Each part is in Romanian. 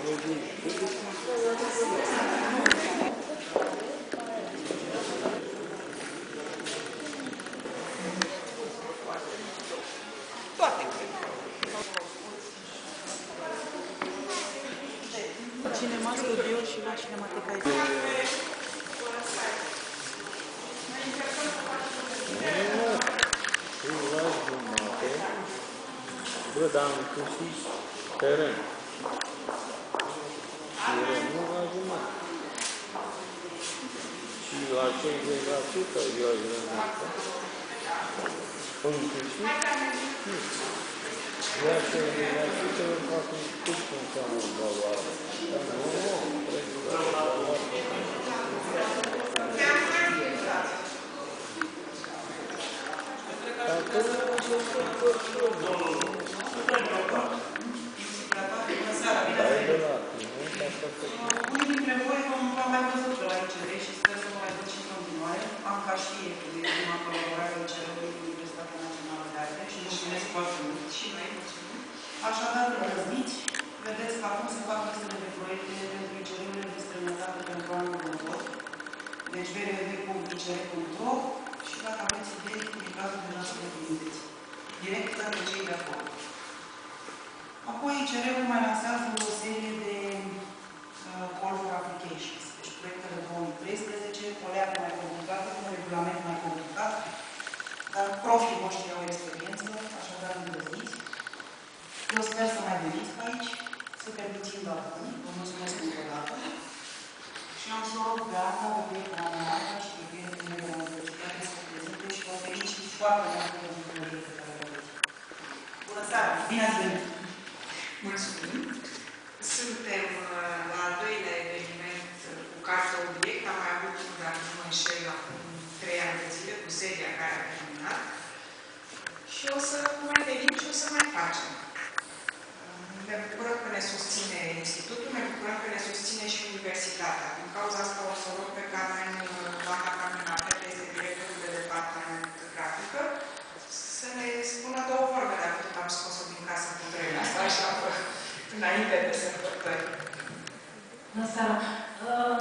Toate. Cinema Studio și la Cinemateca Bă, dar am inclusiv teren. Și nu la jumătate. Și la 50% eu aș renunța. Inclusiv? Nu. La 50% îmi fac un cât înseamnă valoare. Dar nu, prețul la valoare. Unii dintre voi v-am mai văzut la ICD și sper să vă mai văd și în continuare. Am ca și prima colaborare în ICD-ului cu Universitatea Națională de Arte și mulțumesc foarte mult. Și noi mulțumim. Așadar, răzniți, vedeți că acum se fac listele de proiecte pentru ICD-urile de străinătate pentru anul următor. Deci www.icr.ro și dacă aveți idei, e cazul deja să le trimiteți. Direct către cei de acolo. Apoi ICR-ul mai lansează o serie de call for applications. Deci proiectele 2013, o leacă mai complicată, cu un regulament mai complicat, dar profii voștri au experiență, așadar îndrăzniți. Eu sper să mai veniți aici, să permițim la bun. Vă mulțumesc încă o dată. Și am să o rog pe Ana, pe prietenul Ana și pe prietenul de la Universitate să prezinte și vă felicit foarte mult pentru proiectul pe care le aveți. Bună seara! Bine ați venit! Mulțumim! Suntem la al doilea eveniment cu cartea obiect. Am mai avut unul, dacă nu mă înșel, acum 3 ani de zile, cu seria care a terminat. Și o să mai venim și o să mai facem. Ne bucurăm că ne susține Institutul, ne bucurăm că ne susține și Universitatea. Din cauza asta o să rog pe Carmen, doamna Carmen Apel, este directorul de departament grafică, să ne spună două vorbe, dacă tot am scos-o din casă cu vremea asta, așa, înainte de sărbători. Bună seara!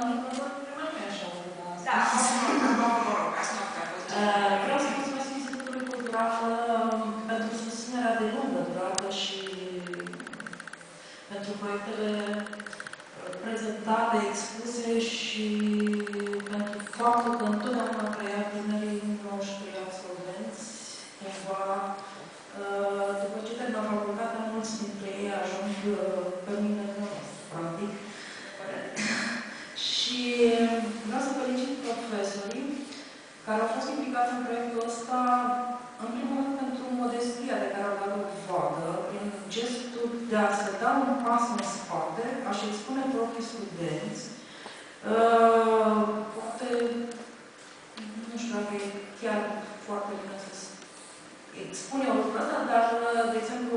Nu e așa o... Da, mă rog, asta nu a fost. Vreau să mulțumesc Institutului Cultural pentru susținerea de lungă durată și pentru proiectele prezentate, expuse și pentru faptul că întotdeauna trăia tinerii noștri absolvenți, cumva, după ce termină facultatea, mulți dintre ei ajung pe mine, practic. Și vreau să felicit profesorii care au fost implicați în proiectul ăsta, în primul rând pentru modestia de care au dat o vadă, prin gestul de a se da un pas în spate, a-și expune proprii studenți. Poate, nu știu dacă e chiar foarte bine să expune o lucră asta, dar, de exemplu,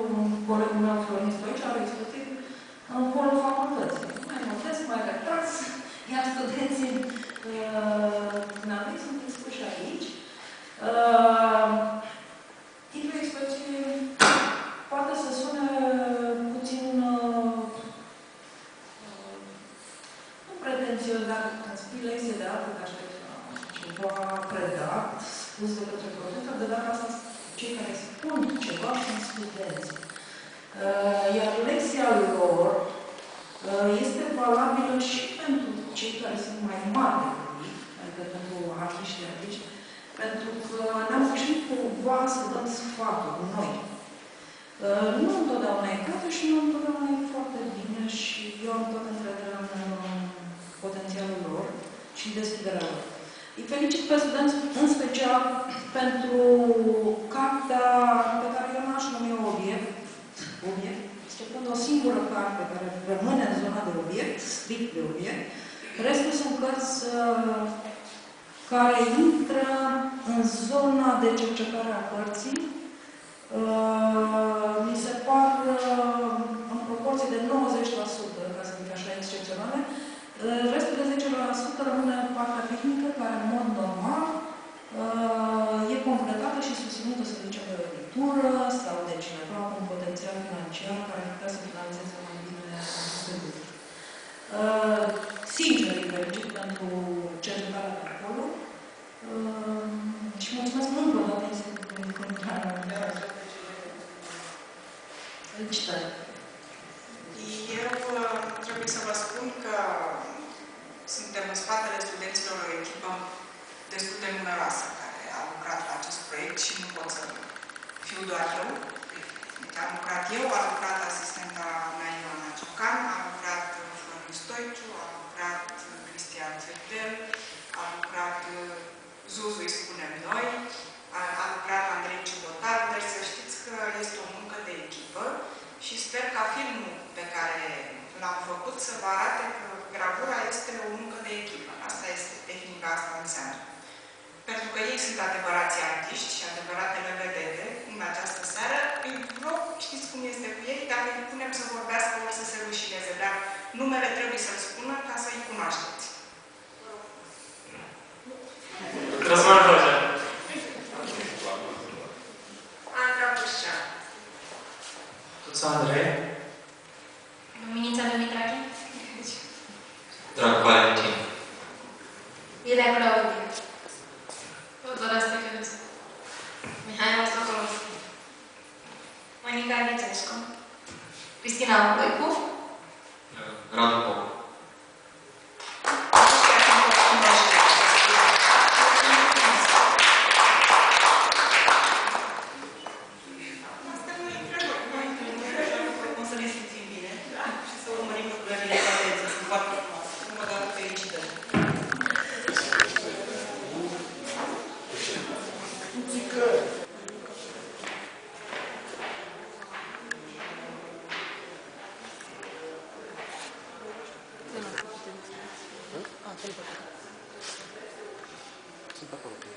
colegul meu, Florin Stoici, are expoziție în holul facultății. Mai modest, mai retrax, iar studenții finaliți sunt expuși aici. Titlul expoziției poate să sune puțin nu pretențios, dar când spui lecție de artă, ca ceva predat, spus de către profesor, de data asta cei care spun ceva sunt studenți. Iar lecția lor este valabilă și pentru cei care sunt mai mari decât ei, adică pentru artiști, pentru că ne-am reușit cumva să dăm sfaturi noi. Nu întotdeauna e cazul și nu întotdeauna e foarte bine și eu am toată încrederea în potențialul lor și în deschiderea lor. Îi felicit pe studenți, în special pentru cartea pe care eu n-aș numi obiect, exceptând o singură carte care rămâne în zona de obiect, strict de obiect. Restul sunt cărți care intră în zona de cercetare a cărții. Mi se par în proporție de 90%, ca să zic așa, excepționale. Restul de 10% rămâne în partea tehnică, care în mod normal e completată și susținută, să zicem, de o editură sau de cineva cu un potențial financiar care ar putea să finalizeze mai bine aceste lucruri. pentru cercetarea de acolo. Și mulțumesc mult vă dată pentru intrarea. Felicitări! Eu trebuie să vă spun că suntem în spatele studenților o echipă destul de numeroasă care a lucrat la acest proiect și nu pot să fiu doar eu. Deci am lucrat eu, a lucrat asistenta mea Ioana Ciocan, a lucrat Florin Stoiciu, a lucrat Cristian Ferdel, a lucrat Zuzu, îi spunem noi, a lucrat Andrei Ciubotar, deci să știți că este o muncă de echipă și sper ca filmul pe care l-am făcut să vă arate că gravura este o muncă de echipă. Asta este tehnica, asta înseamnă. Pentru că ei sunt adevărații artiști și adevăratele vedete în această seară, îi rog, știți cum este cu ei, dacă îi punem să vorbească, ori să se rușineze, dar numele trebuie să-l spună ca să-i cunoașteți. Răzvan Roger. Andra Bușcea. Tuța Andrei. Luminița Dumitrache. Drag Valentin. Iulia Claudia. Teodora Stăcăluță. Mihai Rostocolovski. Monica Nicescu. Cristina Voicu. Radu Poc. Sunt acolo.